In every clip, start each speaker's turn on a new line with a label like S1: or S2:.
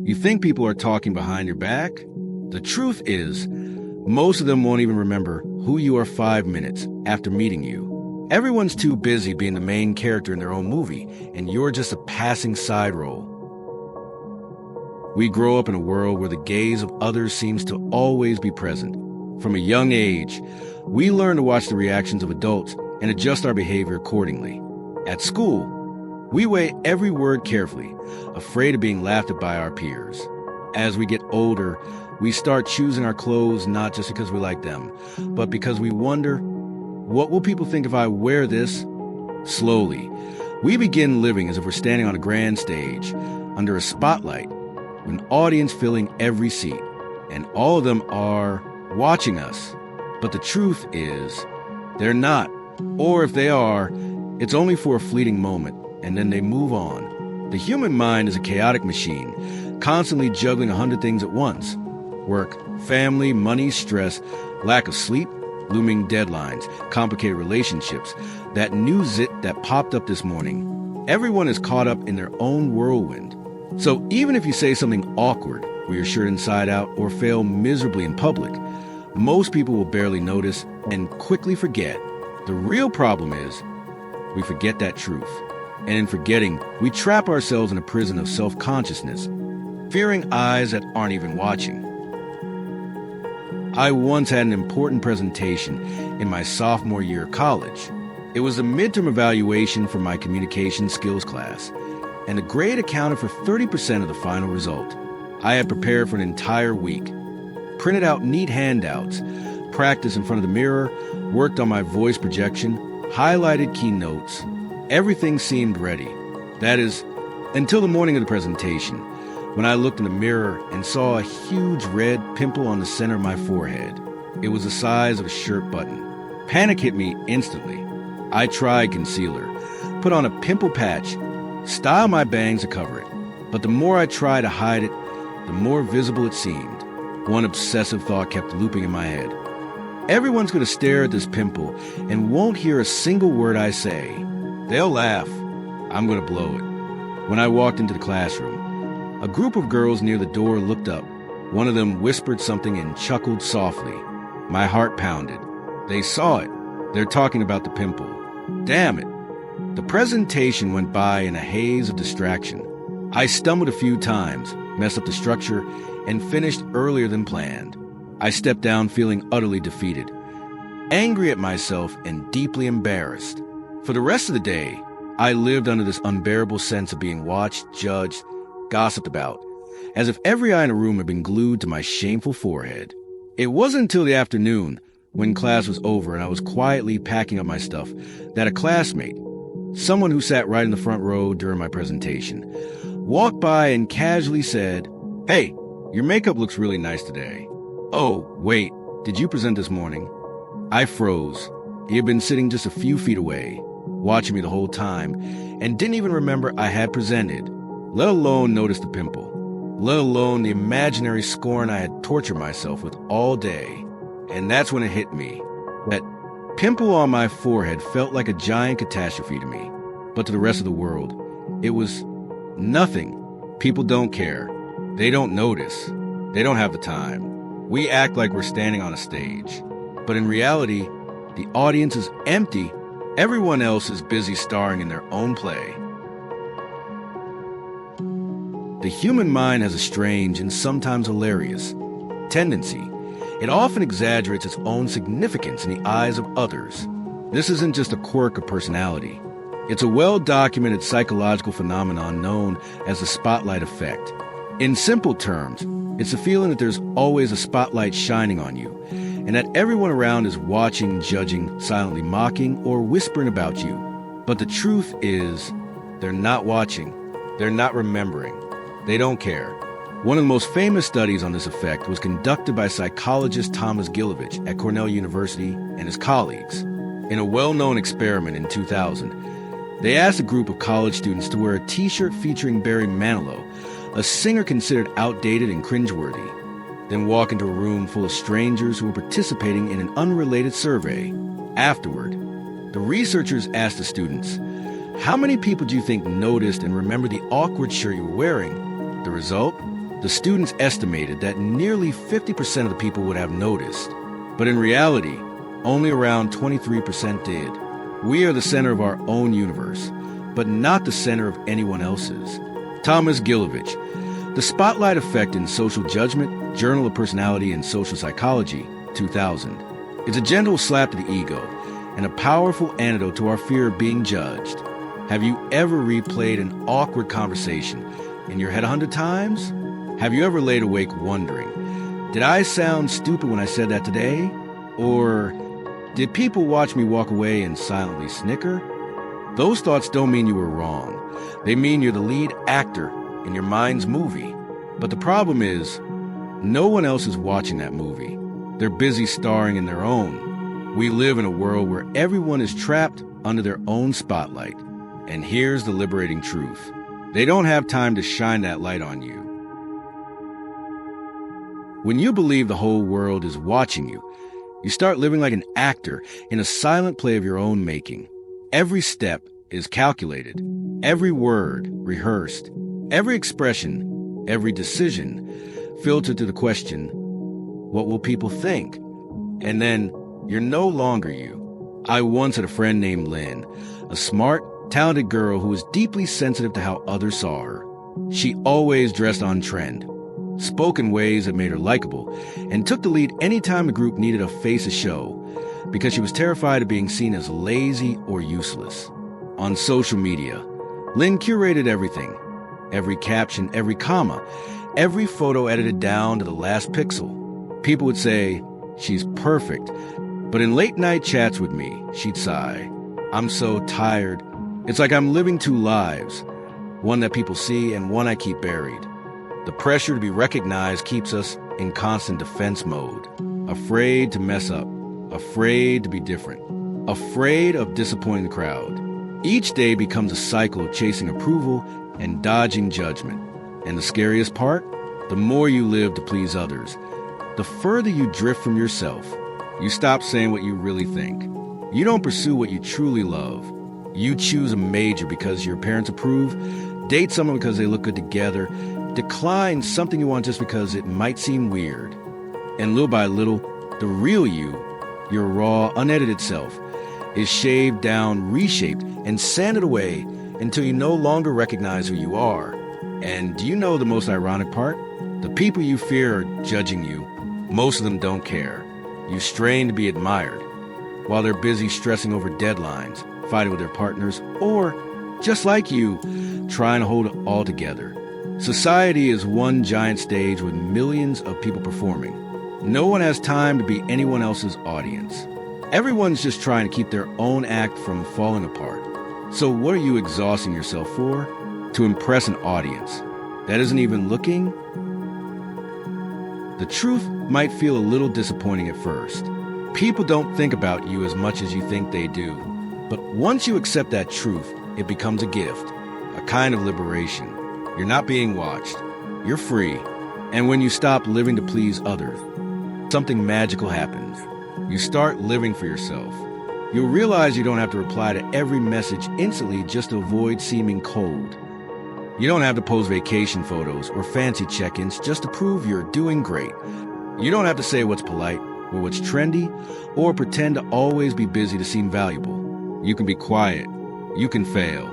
S1: You think people are talking behind your back? The truth is, most of them won't even remember who you are 5 minutes after meeting you. Everyone's too busy being the main character in their own movie, and you're just a passing side role. We grow up in a world where the gaze of others seems to always be present. From a young age, we learn to watch the reactions of adults and adjust our behavior accordingly. At school, we weigh every word carefully, afraid of being laughed at by our peers. As we get older, we start choosing our clothes not just because we like them, but because we wonder, what will people think if I wear this? Slowly, we begin living as if we're standing on a grand stage, under a spotlight, with an audience filling every seat, and all of them are watching us. But the truth is, they're not. Or if they are, it's only for a fleeting moment, and then they move on. The human mind is a chaotic machine, constantly juggling 100 things at once. Work, family, money, stress, lack of sleep, looming deadlines, complicated relationships, that new zit that popped up this morning. Everyone is caught up in their own whirlwind. So even if you say something awkward, wear your shirt inside out, or fail miserably in public, most people will barely notice and quickly forget. The real problem is, we forget that truth. And in forgetting, we trap ourselves in a prison of self-consciousness, fearing eyes that aren't even watching. I once had an important presentation in my sophomore year of college. It was a midterm evaluation for my communication skills class, and the grade accounted for 30% of the final result. I had prepared for an entire week, printed out neat handouts, practiced in front of the mirror, worked on my voice projection, highlighted keynotes. Everything seemed ready. That is, until the morning of the presentation, when I looked in the mirror and saw a huge red pimple on the center of my forehead. It was the size of a shirt button. Panic hit me instantly. I tried concealer, put on a pimple patch, styled my bangs to cover it. But the more I tried to hide it, the more visible it seemed. One obsessive thought kept looping in my head. Everyone's going to stare at this pimple and won't hear a single word I say. They'll laugh. I'm going to blow it. When I walked into the classroom, a group of girls near the door looked up. One of them whispered something and chuckled softly. My heart pounded. They saw it. They're talking about the pimple. Damn it. The presentation went by in a haze of distraction. I stumbled a few times, messed up the structure, and finished earlier than planned. I stepped down feeling utterly defeated, angry at myself and deeply embarrassed. For the rest of the day, I lived under this unbearable sense of being watched, judged, gossiped about, as if every eye in the room had been glued to my shameful forehead. It wasn't until the afternoon, when class was over and I was quietly packing up my stuff, that a classmate, someone who sat right in the front row during my presentation, walked by and casually said, "Hey, your makeup looks really nice today." "Oh, wait, did you present this morning?" I froze. He had been sitting just a few feet away, watching me the whole time, and didn't even remember I had presented, let alone notice the pimple, let alone the imaginary scorn I had tortured myself with all day. And that's when it hit me. That pimple on my forehead felt like a giant catastrophe to me. But to the rest of the world, it was nothing. People don't care. They don't notice. They don't have the time. We act like we're standing on a stage. But in reality, the audience is empty. Everyone else is busy starring in their own play. The human mind has a strange and sometimes hilarious tendency. It often exaggerates its own significance in the eyes of others. This isn't just a quirk of personality. It's a well-documented psychological phenomenon known as the spotlight effect. In simple terms, it's the feeling that there's always a spotlight shining on you, and that everyone around is watching, judging, silently mocking, or whispering about you. But the truth is, they're not watching. They're not remembering. They don't care. One of the most famous studies on this effect was conducted by psychologist Thomas Gilovich at Cornell University and his colleagues. In a well-known experiment in 2000, they asked a group of college students to wear a t-shirt featuring Barry Manilow, a singer considered outdated and cringeworthy, then walk into a room full of strangers who were participating in an unrelated survey. Afterward, the researchers asked the students, "How many people do you think noticed and remembered the awkward shirt you were wearing?" The result? The students estimated that nearly 50% of the people would have noticed, but in reality, only around 23% did. We are the center of our own universe, but not the center of anyone else's. Thomas Gilovich, The Spotlight Effect in Social Judgment, Journal of Personality and Social Psychology, 2000. It's a gentle slap to the ego and a powerful antidote to our fear of being judged. Have you ever replayed an awkward conversation in your head 100 times? Have you ever laid awake wondering, did I sound stupid when I said that today? Or did people watch me walk away and silently snicker? Those thoughts don't mean you were wrong. They mean you're the lead actor in your mind's movie. But the problem is, no one else is watching that movie. They're busy starring in their own. We live in a world where everyone is trapped under their own spotlight. And here's the liberating truth. They don't have time to shine that light on you. When you believe the whole world is watching you, you start living like an actor in a silent play of your own making. Every step is calculated, every word rehearsed, every expression, every decision filtered to the question, what will people think? And then you're no longer you. I once had a friend named Lynn, a smart, talented girl who was deeply sensitive to how others saw her. She always dressed on trend, spoke in ways that made her likable, and took the lead anytime a group needed a face of show because she was terrified of being seen as lazy or useless. On social media, Lynn curated everything. Every caption, every comma, every photo edited down to the last pixel. People would say, she's perfect. But in late night chats with me, she'd sigh, I'm so tired. It's like I'm living two lives, one that people see and one I keep buried. The pressure to be recognized keeps us in constant defense mode, afraid to mess up, afraid to be different, afraid of disappointing the crowd. Each day becomes a cycle of chasing approval and dodging judgment. And the scariest part? The more you live to please others, the further you drift from yourself. You stop saying what you really think. You don't pursue what you truly love. You choose a major because your parents approve, date someone because they look good together, decline something you want just because it might seem weird. And little by little, the real you, your raw, unedited self, is shaved down, reshaped, and sanded away until you no longer recognize who you are. And do you know the most ironic part? The people you fear are judging you. Most of them don't care. You strain to be admired, while they're busy stressing over deadlines, fighting with their partners, or, just like you, trying to hold it all together. Society is one giant stage with millions of people performing. No one has time to be anyone else's audience. Everyone's just trying to keep their own act from falling apart. So what are you exhausting yourself for? To impress an audience that isn't even looking? The truth might feel a little disappointing at first. People don't think about you as much as you think they do. But once you accept that truth, it becomes a gift, a kind of liberation. You're not being watched. You're free. And when you stop living to please others, something magical happens. You start living for yourself. You'll realize you don't have to reply to every message instantly just to avoid seeming cold. You don't have to post vacation photos or fancy check-ins just to prove you're doing great. You don't have to say what's polite or what's trendy or pretend to always be busy to seem valuable. You can be quiet. You can fail.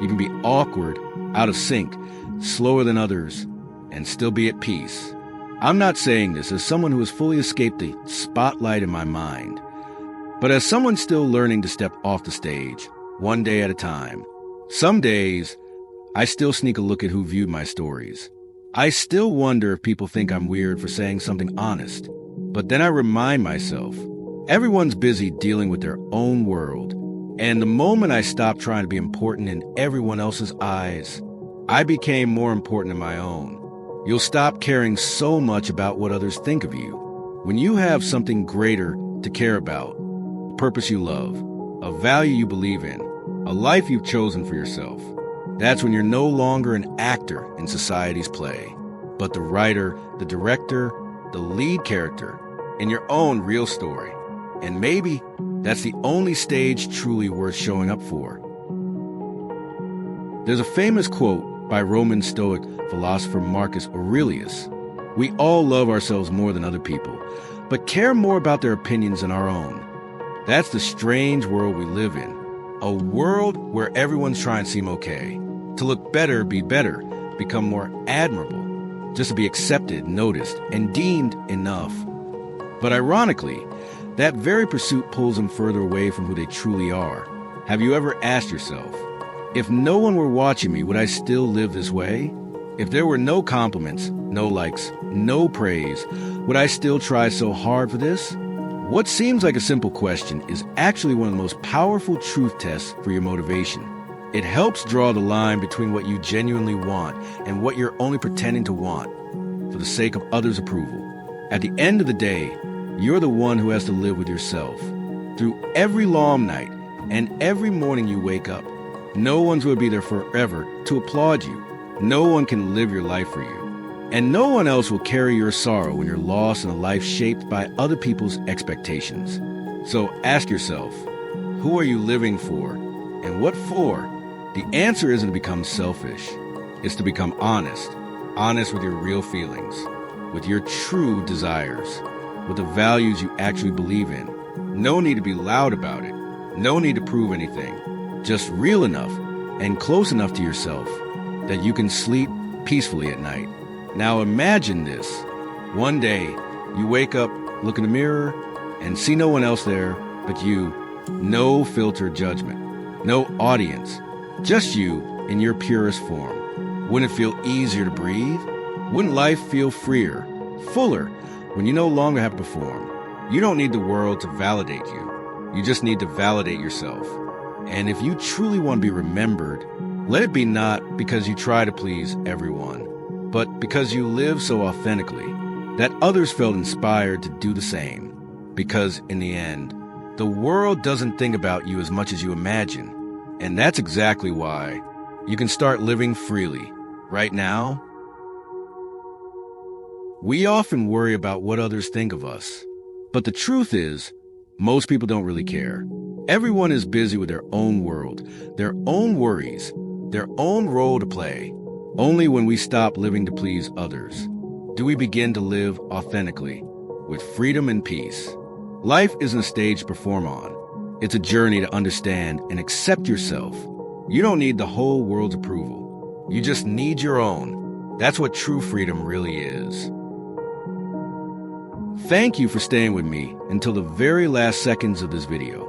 S1: You can be awkward, out of sync, slower than others, and still be at peace. I'm not saying this as someone who has fully escaped the spotlight in my mind, but as someone still learning to step off the stage, one day at a time. Some days, I still sneak a look at who viewed my stories. I still wonder if people think I'm weird for saying something honest. But then I remind myself, everyone's busy dealing with their own world. And the moment I stopped trying to be important in everyone else's eyes, I became more important in my own. You'll stop caring so much about what others think of you. When you have something greater to care about, a purpose you love, a value you believe in, a life you've chosen for yourself, that's when you're no longer an actor in society's play, but the writer, the director, the lead character in your own real story. And maybe that's the only stage truly worth showing up for. There's a famous quote by Roman Stoic philosopher Marcus Aurelius. We all love ourselves more than other people, but care more about their opinions than our own. That's the strange world we live in. A world where everyone's trying to seem okay, to look better, be better, become more admirable, just to be accepted, noticed, and deemed enough. But ironically, that very pursuit pulls them further away from who they truly are. Have you ever asked yourself, if no one were watching me, would I still live this way? If there were no compliments, no likes, no praise, would I still try so hard for this? What seems like a simple question is actually one of the most powerful truth tests for your motivation. It helps draw the line between what you genuinely want and what you're only pretending to want for the sake of others' approval. At the end of the day, you're the one who has to live with yourself. Through every long night and every morning you wake up, no one's will be there forever to applaud you. No one can live your life for you. And no one else will carry your sorrow when you're lost in a life shaped by other people's expectations. So ask yourself, who are you living for? And what for? The answer isn't to become selfish. It's to become honest. Honest with your real feelings, with your true desires, with the values you actually believe in. No need to be loud about it. No need to prove anything. Just real enough and close enough to yourself that you can sleep peacefully at night. Now imagine this. One day, you wake up, look in the mirror, and see no one else there but you. No filtered judgment, no audience, just you in your purest form. Wouldn't it feel easier to breathe? Wouldn't life feel freer, fuller, when you no longer have to perform? You don't need the world to validate you. You just need to validate yourself. And if you truly want to be remembered, let it be not because you try to please everyone, but because you live so authentically that others felt inspired to do the same. Because in the end, the world doesn't think about you as much as you imagine. And that's exactly why you can start living freely right now. We often worry about what others think of us. But the truth is, most people don't really care. Everyone is busy with their own world, their own worries, their own role to play. Only when we stop living to please others do we begin to live authentically, with freedom and peace. Life isn't a stage to perform on. It's a journey to understand and accept yourself. You don't need the whole world's approval. You just need your own. That's what true freedom really is. Thank you for staying with me until the very last seconds of this video.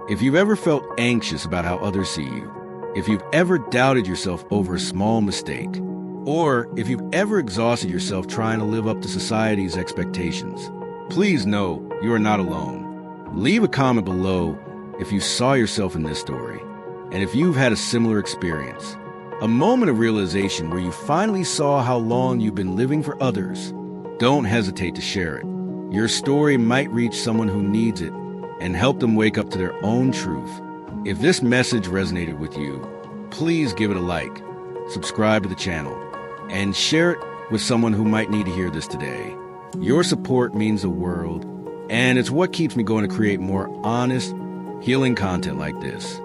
S1: If you've ever felt anxious about how others see you, if you've ever doubted yourself over a small mistake, or if you've ever exhausted yourself trying to live up to society's expectations, please know you are not alone. Leave a comment below if you saw yourself in this story, and if you've had a similar experience, a moment of realization where you finally saw how long you've been living for others. Don't hesitate to share it. Your story might reach someone who needs it and help them wake up to their own truth. If this message resonated with you, please give it a like, subscribe to the channel, and share it with someone who might need to hear this today. Your support means the world, and it's what keeps me going to create more honest, healing content like this.